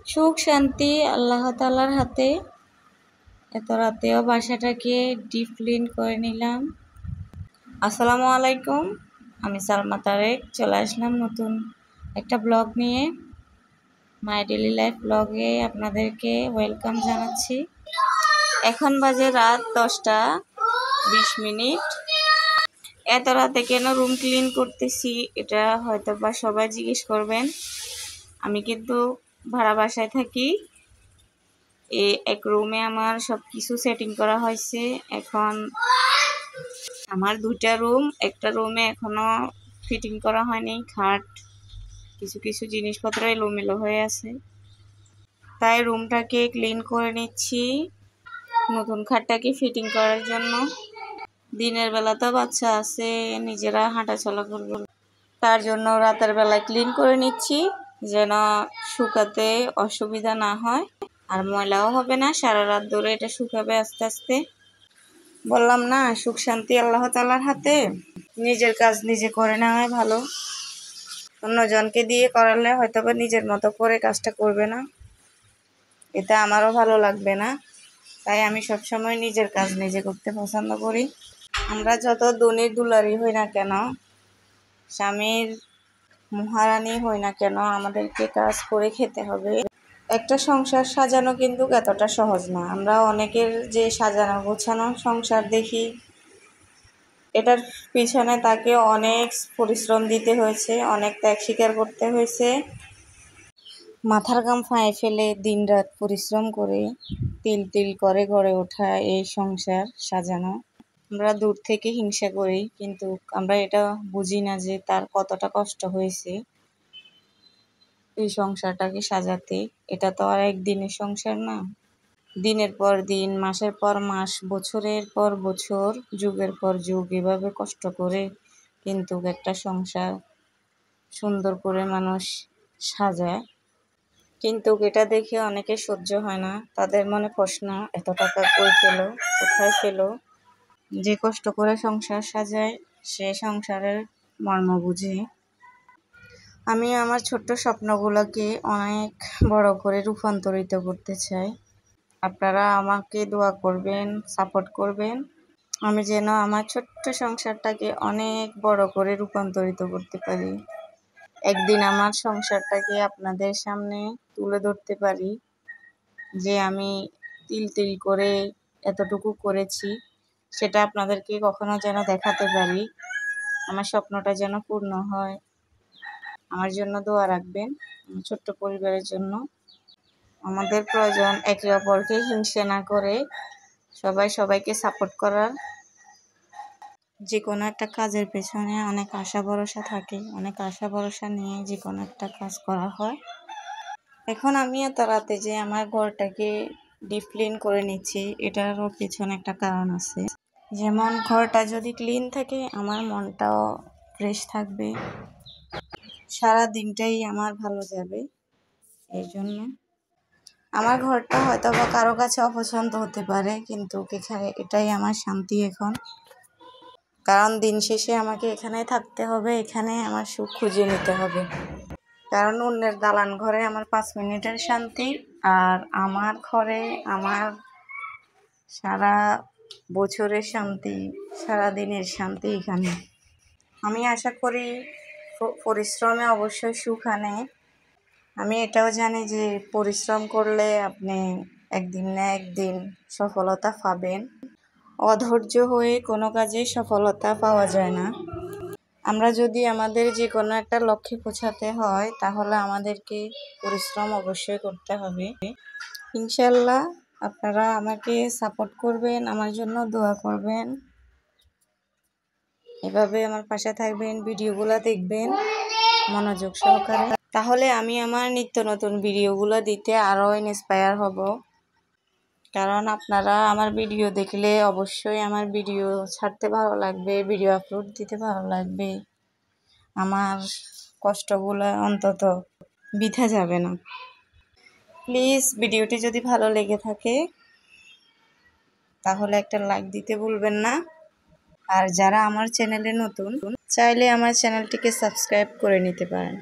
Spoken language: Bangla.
সুখ শান্তি আল্লাহ তাআলার হাতে। এত রাতেও বাসাটাকে ডিপ ক্লিন করে নিলাম। আসসালামু আলাইকুম, আমি সালমা তারেক চলে আসলাম নতুন একটা ব্লগ নিয়ে। মাই ডেইলি লাইফ ব্লগে আপনাদেরকে ওয়েলকাম জানাচ্ছি। এখন বাজে রাত 10টা 20 মিনিট। এত রাতে কেন রুম ক্লিন করতেছি এটা হয়তো বা সবাই জিজ্ঞেস করবেন। আমি কিন্তু ভাড়া বাসায় থাকি। এক রুমে আমার সব কিছু সেটিং করা হয়েছে। এখন আমার 2টা রুম, একটা রুমে এখনো ফিটিং করা হয়নি। খাট কিছু কিছু জিনিসপত্র এলোমেলো হয়ে আছে, তাই রুমটাকে ক্লিন করে নিচ্ছি নতুন খাটটাকে ফিটিং করার জন্য। দিনের বেলা তো বাচ্চা আছে, নিজেরা হাঁটাচলা করবো, তার জন্য রাতের বেলায় ক্লিন করে নিচ্ছি যেন শুকাতে অসুবিধা না হয় আর ময়লাও হবে না। সারা রাত ধরে এটা শুকাবে আস্তে আস্তে। বললাম না, সুখ শান্তি আল্লাহ তাআলার হাতে। নিজের কাজ নিজে করে নেওয়াই ভালো। অন্যজনকে দিয়ে করালে হয়তো বা নিজের মতো করে কাজটা করবে না, এটা আমারও ভালো লাগবে না। তাই আমি সবসময় নিজের কাজ নিজে করতে পছন্দ করি। আমরা যত ধনী দুলারি হই না কেন, স্বামীর মহারানী হই না কেন, আমাদেরকে কাজ করে খেতে হবে। একটা সংসার সাজানো কিন্তু এতটা সহজ না। আমরা অনেকের যে সাজানো গোছানো সংসার দেখি, এটার পিছনে তাকে অনেক পরিশ্রম দিতে হয়েছে, অনেক ত্যাগ স্বীকার করতে হয়েছে। মাথার ঘাম পায়ে ফেলে দিনরাত পরিশ্রম করে তিল তিল করে গড়ে ওঠা এই সংসার সাজানো। আমরা দূর থেকে হিংসা করি, কিন্তু আমরা এটা বুঝি না যে তার কতটা কষ্ট হয়েছে এই সংসারটাকে সাজাতে। এটা তো আর একদিনের সংসার না, দিনের পর দিন, মাসের পর মাস, বছরের পর বছর, যুগের পর যুগ এভাবে কষ্ট করে কিন্তু একটা সংসার সুন্দর করে মানুষ সাজায়। কিন্তু এটা দেখে অনেকে সহ্য হয় না, তাদের মনে প্রশ্ন, এত টাকা কই পেলো, কোথায় পেলো? যে কষ্ট করে সংসার সাজায় সে সংসারের মর্ম বুঝে। আমি আমার ছোট্ট স্বপ্নগুলোকে অনেক বড় করে রূপান্তরিত করতে চাই। আপনারা আমাকে দোয়া করবেন, সাপোর্ট করবেন, আমি যেন আমার ছোট্ট সংসারটাকে অনেক বড় করে রূপান্তরিত করতে পারি। একদিন আমার সংসারটাকে আপনাদের সামনে তুলে ধরতে পারি যে আমি তিল তিল করে এতটুকু করেছি, সেটা আপনাদেরকে কখনো যেন দেখাতে পারি। আমার স্বপ্নটা যেন পূর্ণ হয়। আমার জন্য দোয়া রাখবেন, আমার ছোট্ট পরিবারের জন্য। আমাদের প্রয়োজন একে অপরকে হিংসা না করে সবাই সবাইকে সাপোর্ট করার। যে কোনো একটা কাজের পেছনে অনেক আশা ভরসা থাকে, অনেক আশা ভরসা নিয়ে যে কোনো একটা কাজ করা হয়। এখন আমি এত রাতে যে আমার ঘরটাকে ডিপ ক্লিন করে নিচ্ছি, এটারও পেছনে একটা কারণ আছে। যেমন ঘরটা যদি ক্লিন থাকে আমার মনটাও ফ্রেশ থাকবে, সারা দিনটাই আমার ভালো যাবে। এই জন্য আমার ঘরটা হয়তো বা কারো কাছে অপছন্দ হতে পারে, কিন্তু এটাই আমার শান্তি এখন। কারণ দিন শেষে আমাকে এখানে থাকতে হবে, এখানে আমার সুখ খুঁজে নিতে হবে। কারণ অন্যের দালান ঘরে আমার 5 মিনিটের শান্তি, আর আমার ঘরে আমার সারা বছরের শান্তি, সারা দিনের শান্তি এখানে। আমি আশা করি পরিশ্রমে অবশ্যই সুখ আনে। আমি এটাও জানি যে পরিশ্রম করলে আপনি একদিন না একদিন সফলতা পাবেন। অধৈর্য হয়ে কোনো কাজে সফলতা পাওয়া যায় না। আমরা যদি আমাদের যে কোনো একটা লক্ষ্যে পৌঁছাতে হয় তাহলে আমাদেরকে পরিশ্রম অবশ্যই করতে হবে। ইনশাল্লাহ আপনারা আমাকে সাপোর্ট করবেন, আমার জন্য দোয়া করবেন, এভাবে আমার পাশে থাকবেন, ভিডিওগুলো দেখবেন মনোযোগ সহকারে। তাহলে আমি আমার নিত্য নতুন ভিডিওগুলো দিতে আরও ইন্সপায়ার হব। কারণ আপনারা আমার ভিডিও দেখলে অবশ্যই আমার ভিডিও ছাড়তে ভালো লাগবে, ভিডিও আপলোড দিতে ভালো লাগবে। আমার কষ্টগুলো অন্তত বৃথা যাবে না। প্লিজ ভিডিওটি যদি ভালো লেগে থাকে তাহলে একটা লাইক দিতে ভুলবেন না। আর যারা আমার চ্যানেলে নতুন, চাইলে আমার চ্যানেলটিকে সাবস্ক্রাইব করে নিতে পারেন।